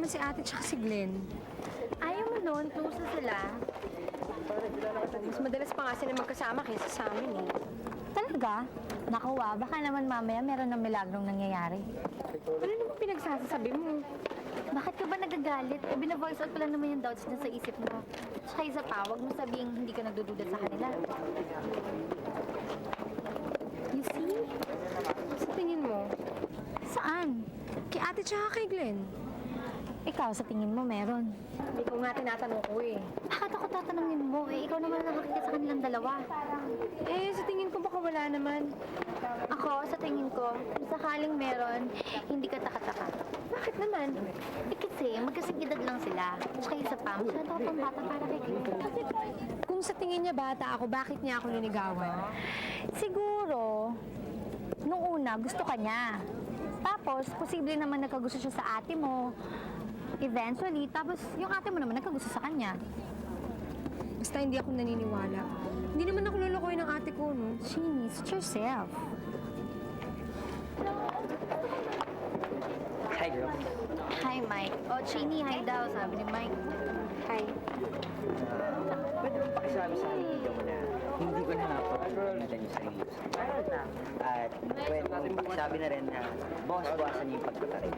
naman si ate tsaka si Glenn. Ayaw mo nun, close na sila. Mas madalas pa nga sila magkasama kaysa sa amin eh. Talaga? Naku, baka naman mamaya meron ng milagrong nangyayari. Ano naman pinagsasabi mo? Bakit ka ba nagagalit? Eh, bina-voice out ko lang naman yung doubts na sa isip mo. Tsaka isa pa, huwag mo sabihing hindi ka nagdududa sa kanila. You see? Sa tingin mo? Saan? Kay ate tsaka kay Glenn. Ikaw, sa tingin mo meron. Hindi ko nga tinatanong ko eh. Bakit ako tatanungin mo? Eh, ikaw naman ang nakakita sa kanilang dalawa. Eh, sa tingin ko baka wala naman. Ako, sa tingin ko, kung sakaling meron, hindi ka taka-taka. Bakit naman? Eh kasi, magkasing edad lang sila. Tsaka isa pa, masyado akong bata para kay Glenn. Kung sa tingin niya bata ako, bakit niya ako niligawan? Siguro, nung una, gusto ka niya. Tapos, posible naman nagkagusto siya sa ate mo. Eventually, tapos yung ate mo naman nagkagusto sa kanya. Basta hindi ako naniniwala. Hindi naman ako lulukoy ng ate ko, no? Jeannie, suit yourself. Hi, girl. Hi, Mike. Oh, Jeannie, hi daw, sabi ni Mike. Hi. Pwede bang pakisabi sa kaibigan mo na hindi ko napapagulatan yung sarili ko. At pwede pakisabi na rin na bawas-bawasan niyo yung pagtatarin.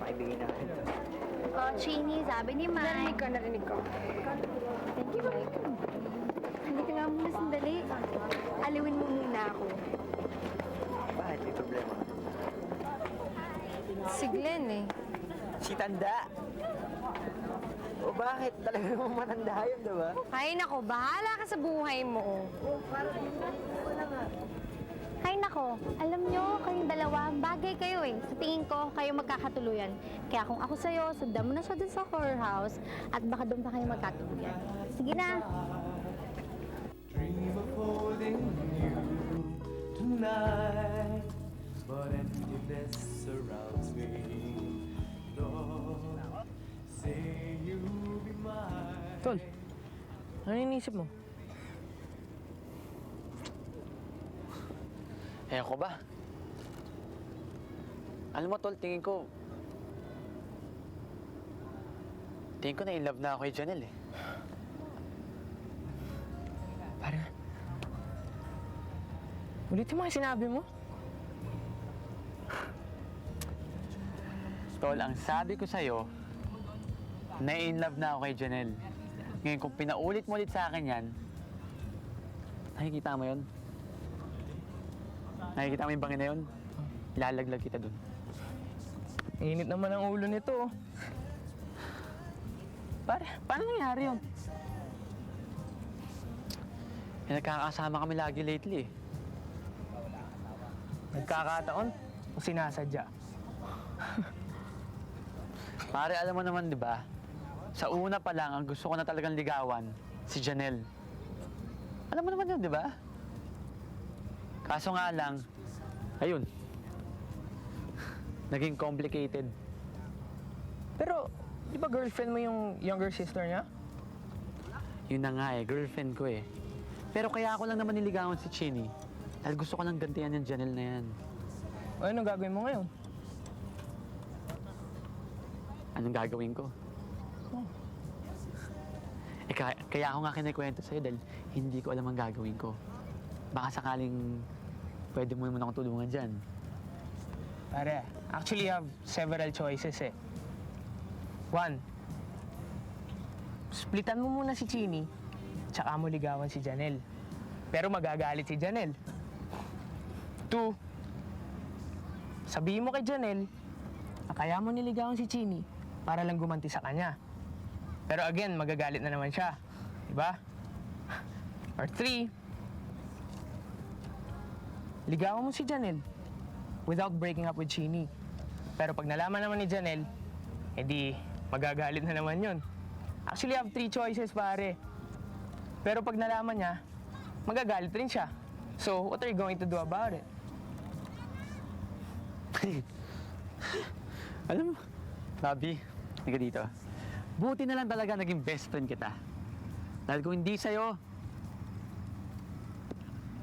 Pakibigay na rin. Oh, Jeannie, sabi ni Narinig Mike. ka, narinig ko. Thank you, Mike. Hindi ka nga muna sandali. Aliwin mo muna ako. Bakit? May problema? Si Glenn eh. Si Tanda! O bakit? Talaga namang matanda yun, diba? Ay nako, bahala ka sa buhay mo. Hay nako, alam nyo, kayong dalawa, bagay kayo eh. Sa tingin ko, kayo magkakatuluyan. Kaya kung ako sa'yo, sundan mo na siya dun sa horror house at baka doon pa kayo magkatuluyan. Sige na. Dream of holding you tonight, but emptiness surrounds me. Lord, say you be mine. Tol, ano iniisip mo? Ewan ko ba? Alam mo, Tol, tingin ko na in love na ako kay Janelle eh. Parang... Ulitin mo yung sinabi mo? Tol, ang sabi ko sa'yo, na in love na ako kay Janelle. Ngayon, kung pinaulit mo ulit sa akin yan, nakikita mo yun? Nakikita mo yung bangin na yun? Lalaglag kita dun. Init naman ang ulo nito. Pare, paano nangyari yun? Eh, nagkakasama kami lagi lately eh. Nagkakataon o sinasadya? Pare, alam mo naman, di ba? Sa una pa lang, ang gusto ko na talagang ligawan, si Janelle. Alam mo naman yun, di ba? Kaso nga lang, ayun, naging complicated. Pero, di ba girlfriend mo yung younger sister niya? Yun na nga eh, girlfriend ko eh. Pero kaya ako lang naman niligawan si Chini. Dahil gusto ko lang gantihan yung Janelle na yan. O anong gagawin mo ngayon? Anong gagawin ko? Eh, kaya ako nga kinikwento sa'yo dahil hindi ko alam ang gagawin ko. Baka sakaling pwede mo naman akong tulungan dyan. Pare, actually you have several choices eh. 1. Splitan mo muna si Chini, tsaka mo ligawan si Janelle. Pero magagalit si Janelle. 2. Sabihin mo kay Janelle, na kaya mo niligawan si Chini para lang gumanti sa kanya. Pero again, magagalit na naman siya. Diba? Or 3, ligawan mo si Janelle without breaking up with Chini. Pero pag nalaman naman ni Janelle, edi magagalit na naman yun. Actually, I have 3 choices, pare. Pero pag nalaman niya, magagalit rin siya. So, what are you going to do about it? Alam mo, Bobby, hindi dito. Buti na lang talaga naging best friend kita. Dahil kung hindi sa'yo,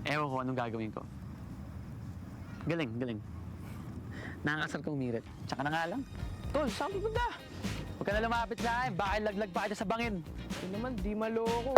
ewan ko anong gagawin ko. Galing, galing. Nakakasar kong mirit. Tsaka na nga lang. Tol, saan pupunta? Huwag ka na lumapit sa akin. Baka ilaglag pa kita sa bangin. Ito naman, di maloko.